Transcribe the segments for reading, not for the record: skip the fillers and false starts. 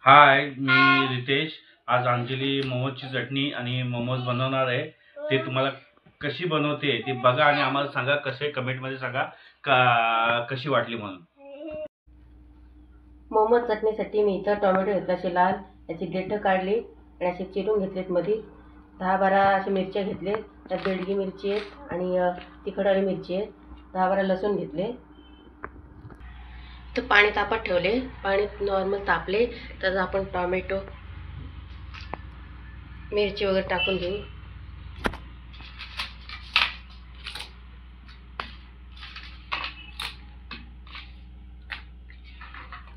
हाय, मी रितेश. आज अंजली मोमोजची चटणी आणि मोमोज बनवणार आहे. ते तुम्हाला कशी बनवते ते बघा आणि आम्हाला सांगा, कसे कमेंटमध्ये सांगा कशी वाटली म्हणून. मोमोज चटणीसाठी मी इथं टोमॅटो घेतला असे लाल, याची देठं काढली आणि असे चिरून घेतलेत. मध्ये 10-12 असे मिरच्या घेतले, त्यात बेडगी मिरची आहेत आणि तिखटवाली मिरची आहे. 10-12 लसूण घेतले. तर पाणी तापत ठेवले. पाणी नॉर्मल तापले तर आपण टोमॅटो मिरची वगैरे टाकून घेऊ.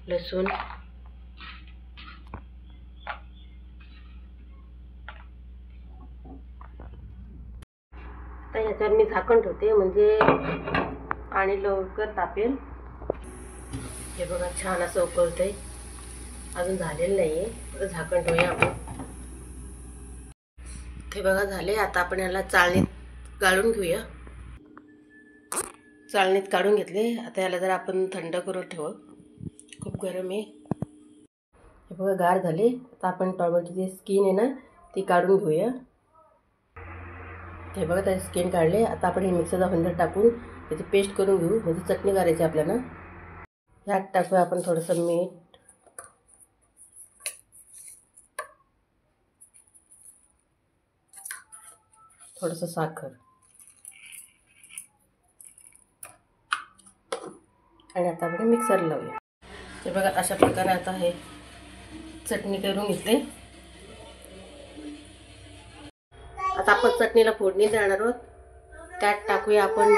लसूण, आता याच्यावर मी झाकण ठेवते म्हणजे पाणी लवकर तापेल. हे बघा छान असं उकळतंय, अजून झालेलं नाहीये. आता झाकण ठेवूया आपण. ते बघा झाले. आता आपण याला चाळणीत गाळून घेऊया. चाळणीत काढून घेतले. आता याला जर आपण थंड करून ठेवू, खूप गरम आहे. हे बघा गार झाले. आता आपण टोमॅटोची स्किन आहे ना ती काढून घेऊया. हे बघा त्याची स्किन काढले. आता आपण हे मिक्सरचा भांड्यात टाकून त्याची पेस्ट करून घेऊ, म्हणजे चटणी करायची आपल्याला. ह्यात टाकूया आपण थोडंसं मीठ, थोडंसं साखर आणि आता आपण मिक्सर लावूया. हे बघा अशा प्रकारे आता हे चटणी करून घेतली. आता आपण चटणीला फोडणी देणार आहोत. त्यात टाकूया आपण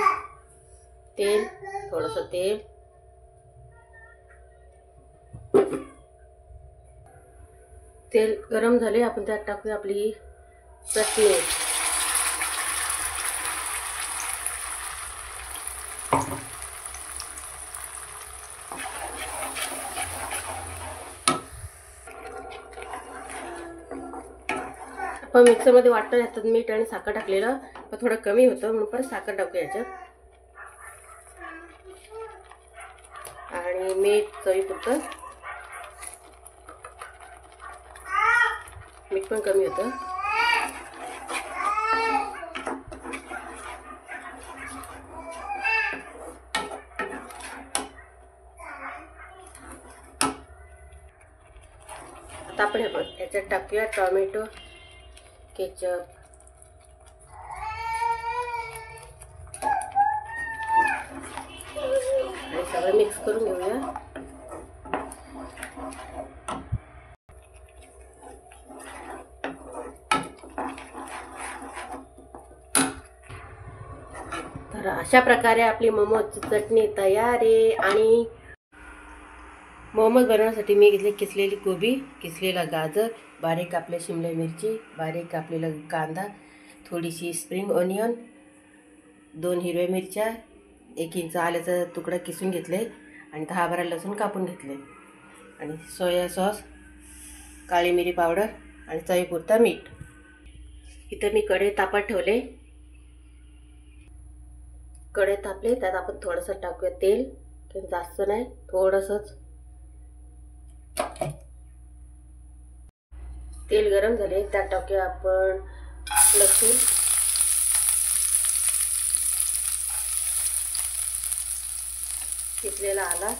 तेल, थोडंसं तेल, तेल गरम झाले. आपण त्यात टाकूया आपली चटणी. आपण मिक्सरमध्ये वाटतं याच्यात मीठ आणि साखर टाकलेलं, पण थोडं कमी होतं म्हणून परत साखर टाकूया याच्यात. आणि मीठ चवीपुरतं, मीठ पण कमी होतं. आता आपण याच्यात टाकूया टोमॅटो केचप, आणि सगळं मिक्स करून घेऊया. तर अशा प्रकारे आपली मोमोजची चटणी तयार आहे. आणि मोमोज बनवण्यासाठी मी घेतले किसलेली कोबी, किसलेला गाजर, बारीक कापले शिमला मिरची, बारीक कापलेला कांदा, थोडीशी स्प्रिंग ऑनियन, 2 हिरव्या मिरच्या, 1 इंच आल्याचा तुकडा किसून घेतले आणि 10-12 लसूण कापून घेतले, आणि सोया सॉस, काळी मिरी पावडर आणि चवीपुरता मीठ. इथं मी कढई तापत ठेवले. कढई तापले, त्यात आपण थोडंसं टाकूया तेल, जास्त नाही, थोडंसंच. तेल गरम झाले, त्यात टाकूया आपण लसूण, किसलेला आला,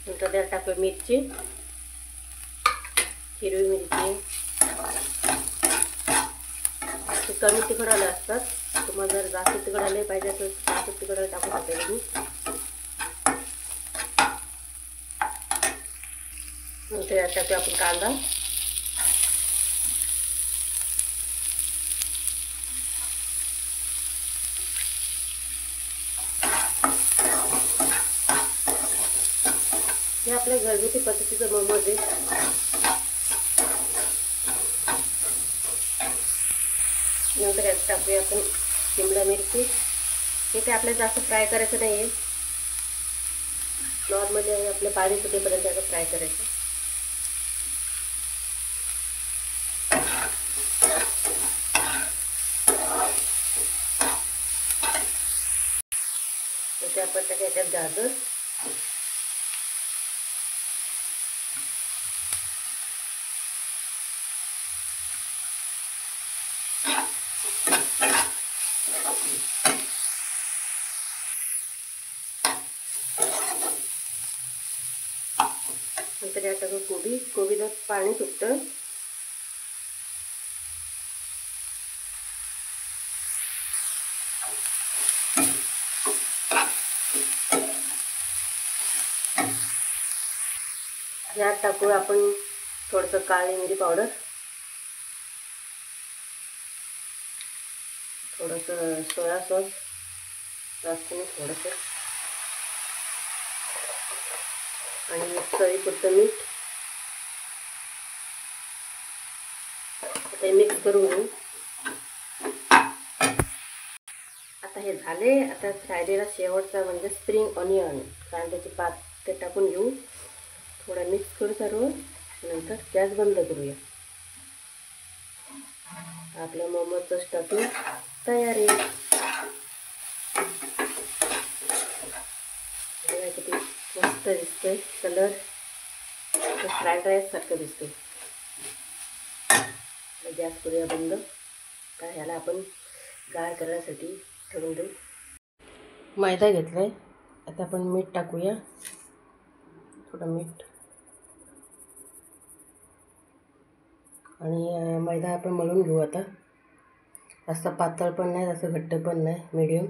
नंतर त्यात टाकूया मिरची, हिरवी मिरची. कमी तिखट आले असतात, तुम्हाला जर जास्त तिखट आले पाहिजे तर जास्त तिखट टाकू शकते मी. नंतर यात टाकूया आपण कांदा, हे आपल्या घरगुती पद्धतीचं मोमोज आहे. नंतर यात टाकूया आपण शिमला मिरची, हे काय आपल्याला जास्त फ्राय करायचं नाही आहे, नॉर्मली आपलं पाणी सुटेपर्यंत याचं फ्राय करायचं. इथे आपण त्याच्या ह्याच्यात गाजर, नंतर यात टाकू कोबीला पाणी सुटतं. यात टाकू आपण थोडंसं काळी मिरी पावडर, थोडंसं सोया सॉस, जास्त नाही थोडंसं, आणि चवीपुरतं मीठ. आता मिक्स करून घेऊ. आता हे झाले. आता राहिलेला शेवटचा म्हणजे स्प्रिंग ऑनियन, कांद्याची पात ते टाकून घेऊ. थोडा मिक्स करू सर्व, नंतर गॅस बंद करूया. आपल्या मोमोजचं स्टफिंग तयार आहे. किती मस्त दिसतंय, कलर फ्राईड राईस सारखं दिसतंय. गॅस करूया बंद. तर ह्याला आपण गार करण्यासाठी ठेवून देऊ. मैदा घेतलाय. आता आपण मीठ टाकूया, थोडं मीठ, आणि मैदा आपण मळून घेऊ. आता जास्त पातळ पण नाही, जास्त घट्ट पण नाही, मीडियम.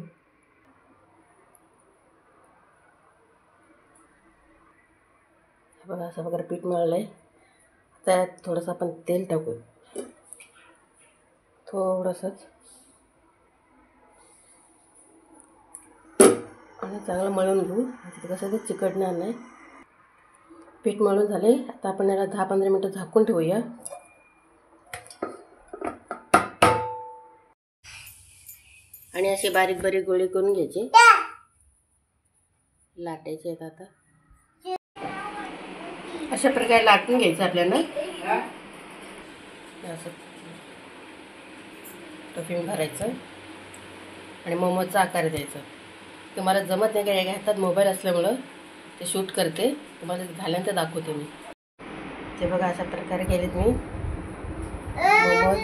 बघा असं प्रकारे पीठ मळलं आहे. त्यात थोडंसं आपण तेल टाकू, थोडंसंच, आणि चांगलं मळून घेऊ. तिथे कसं ते चिकटणार नाही. पीठ मळून झाले. आता आपण याला 10-15 मिनटं झाकून ठेवूया. आणि असे बारीक बारीक गोळे करून घ्यायचे, लाटायचे आहेत. आता अशा प्रकारे लाटून घ्यायचं आपल्याला. असं टफिंग भरायचं आणि मोमोजचा आकार द्यायचा. तुम्हाला जमत नाही का, या हातात मोबाईल असल्यामुळं ते शूट करते, तुम्हाला झाल्यानंतर दाखवते मी. ते बघा अशा प्रकारे केलेत मी मोमोज.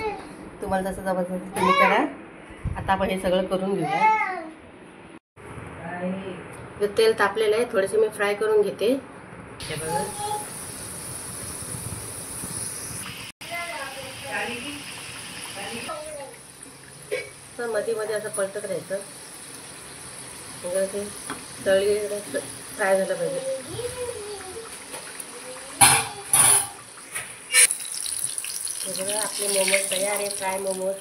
तुम्हाला जसं जमत असेल तुम्ही करा. आता आपण हे सगळं करून घेऊया. तेल तापलेलं आहे, थोडेसे मी फ्राय करून घेते. हे बघा तर मध्ये मध्ये असं पलटत राहायचं, म्हणजे ते तळी फ्राय झालं पाहिजे. हे बघा आपले मोमोज तयार आहे, फ्राय मोमोज.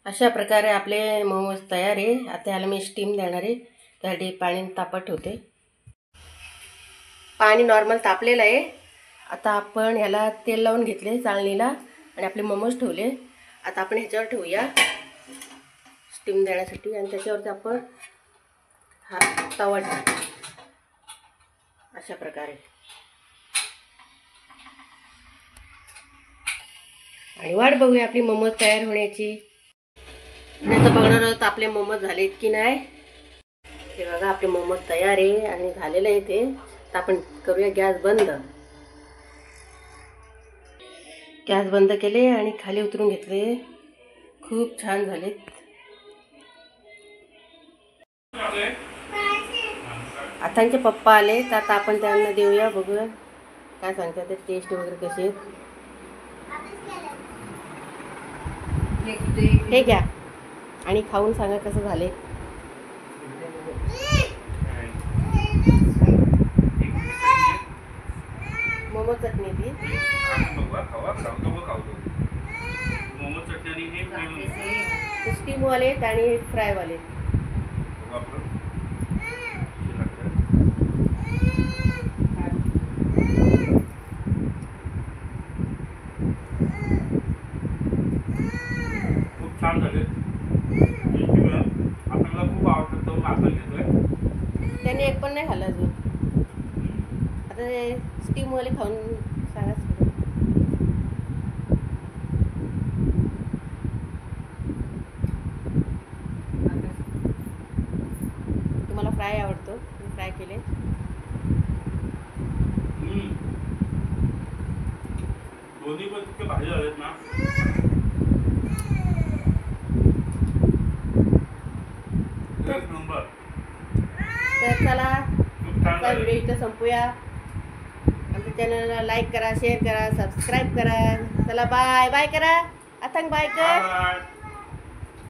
अशा प्रकारे आपले मोमोज तयार आहे. आता याला मी स्टीम देणार आहे. त्यासाठी पाणी तापत ठेवते. पाणी नॉर्मल तापलेलं आहे. आता आपण ह्याला तेल लावून घेतले चाळणीला आणि आपले मोमोज ठेवले. आता आपण ह्याच्यावर ठेवूया स्टीम देण्यासाठी, आणि त्याच्यावरती आपण हा तवा टाकू अशा प्रकारे. आणि वाट बघूया आपली मोमोज तयार होण्याची. आता बघणार आहोत आपले मोमोज झालेत की नाही. हे बघा आपले मोमोज तयार आहे आणि झालेलं आहे ते. तर आपण करूया गॅस बंद. गॅस बंद केले आणि खाली उतरून घेतले. खूप छान झालेत. आता त्यांचे पप्पा आले, तर आता आपण त्यांना देऊया, बघूया काय सांगतात ते, टेस्ट वगैरे कसे आहेत. हे घ्या आणि खाऊन सांगा कसं झाले. मोमो चटणी ती स्टीमवाले आणि फ्रायवाले. त्याने एक पण नाही खाल्लं अजून. आता स्टीमवाले खाऊन सांगा. तुम्हाला फ्राय आवडतो, मी फ्राय केले. दोन्ही पण इतके भारी झालेत ना. एक नंबर. तर चला खूप छान आजचा झाले. व्हिडिओ इथं संपूया. आमच्या चॅनलला लाईक करा, शेअर करा, सबस्क्राईब करा. चला बाय बाय करा. अथंग बाय कर. बाय.